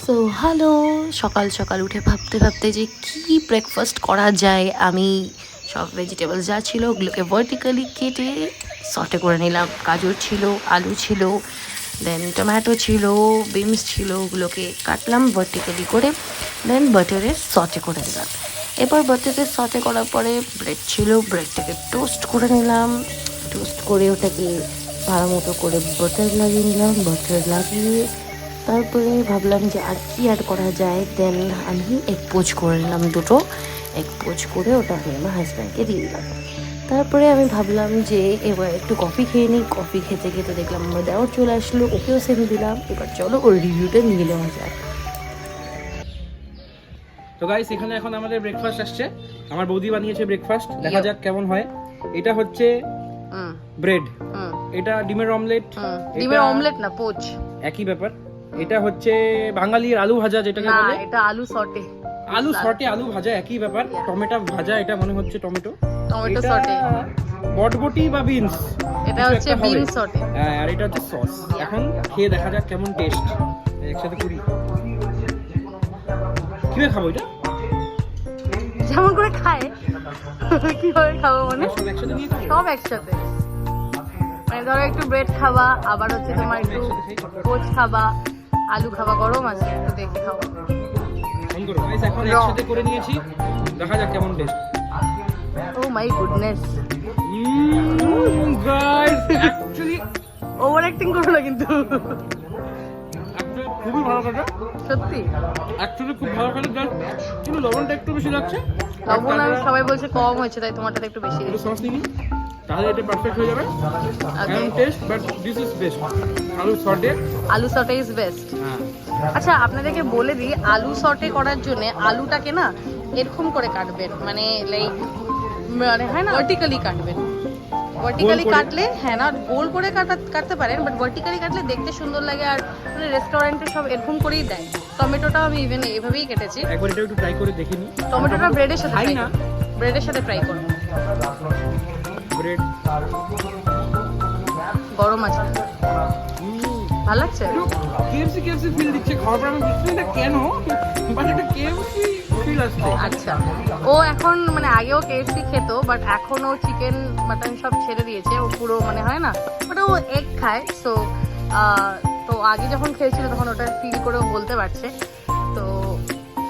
So hello, সকাল সকাল উঠে ভাবতে ভাবতে যে কি ব্রেকফাস্ট করা যায়, আমি সব ভেজিটেবল যা ছিল ওগুলোকে ভার্টিক্যালি কেটে সটে করে নিলাম। গাজর ছিল, আলু ছিল, দেন টমেটো ছিল, বিনস ছিল, ওগুলোকে কাটলাম ভার্টিক্যালি করে, দেন বাটারে সটে করে দিলাম। এবার বাটারে সটে করার পরে ব্রেড ছিল, ব্রেডটাকে টোস্ট করে নিলাম। টোস্ট করে ওটাকে ভালো মতো করে বাটার লাগিয়ে নিলাম। বাটার লাগিয়ে তারপরে ভাবলাম যে আর কি অ্যাড করা যায়, দেন আমি এগ পোচ করে নিলাম, দুটো এগ পোচ করে ওটা আমি আমার হাজব্যান্ডকে দিয়ে দিলাম। তারপরে আমি ভাবলাম যে এবার একটু কফি খেয়ে নিই। কফি খেতে খেতে দেখলাম আমার দেওয়ার চলে আসলো, ওকেও সেম দিলাম। এবার চলো ওর রিভিউটা নিয়ে নেওয়া যায়। তো গাইস, এখানে এখন আমাদের ব্রেকফাস্ট আসছে। আমার বৌদি বানিয়েছে ব্রেকফাস্ট, দেখা যাক কেমন হয়। এটা হচ্ছে ব্রেড, এটা ডিমের অমলেট। ডিমের অমলেট না, পোচ, একই ব্যাপার। এটা হচ্ছে বাঙালির আলু ভাজা, যেটাকে না বলে এটা আলু সটে। আলু সটে, আলু ভাজা একই ব্যাপার। টমেটো ভাজা, এটা মনে হচ্ছে টমেটো সটে। বটবটি বা বিনস, এটা হচ্ছে বিন সটে। হ্যাঁ, আর এটা হচ্ছে সস। এখন খেয়ে দেখা যাক কেমন টেস্ট। একসাথে করি, কিভাবে খাবো এটা? যেমন করে খায় কিভাবে খাবো মানে সব একসাথে নিয়ে খাবো? সব একসাথে, মানে ধরো একটু ব্রেড খাবা, আবার হচ্ছে তোমার একটু পোচ খাবা, আলু খাবা, গরম আছে একটু দেখে খাবো। ফোন করো গাইস, এখন একসাথে করে নিয়েছি, দেখা যাক কেমন test. Oh my goodness, guys actually over acting করো না কিন্তু। খুবই ভালো কাটা, সত্যি অ্যাকচুয়ালি খুব ভালো কাটা। জাস্ট কিন্তু লবণটা একটু বেশি লাগছে। লবণ আর সবাই বলছে কম হয়েছে, তাই তোমারটাতে একটু বেশি একটু দিয়েছি। সস নিই, তাহলে এটা পারফেক্ট হয়ে যাবে। Okay. Test, but this is best. আলু সটে, আলু সটে ইজ বেস্ট। হ্যাঁ। আচ্ছা আপনাদেরকে বলে দিই, আলু সটে করার জন্য আলুটাকে না এরকম করে কাটবেন, মানে লাইক মানে হয় না ভার্টিক্যালি কাটবেন। ভার্টিক্যালি কাটলে, হ্যাঁ না গোল করে কাটতে পারেন, বাট ভার্টিক্যালি কাটলে দেখতে সুন্দর লাগে। আর মানে রেস্টুরেন্টে সব এরকম করেই দেয়। টমেটোটাও আমি ইভেন এভাবেই কেটেছি। একবার এটা একটু ট্রাই করে দেখে নিই। টমেটোটা ব্রেডের সাথে খাই ফ্রাই না। করুন, ব্রেডের সাথে ফ্রাই করুন। ব্রেড গরম আছে, ভালো লাগছে। কেএফসি ফিল দিচ্ছে খাওয়ার পর। আমি বুঝছি না কেন, বাট এটা কেএফসি ফিল আসছে। আচ্ছা, ও এখন মানে আগেও কেএফসি খেত, বাট এখন ও চিকেন মাটন সব ছেড়ে দিয়েছে। ও পুরো মানে হয় না, ওটা ও এগ খায়। সো তো আগে যখন খেয়েছিল তখন ওটা ফিল করে ও বলতে পারছে। তো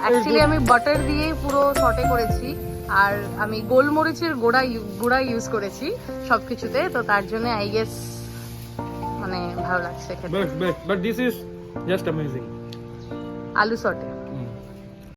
অ্যাকচুয়ালি আমি বাটার দিয়ে পুরো সটে করেছি, আর আমি গোলমরিচের গুঁড়া ইউজ করেছি সব কিছুতে। তো তার জন্য আই গেস মানে ভালো লাগছে খেতে। Best, but this is just amazing. আলু সটে।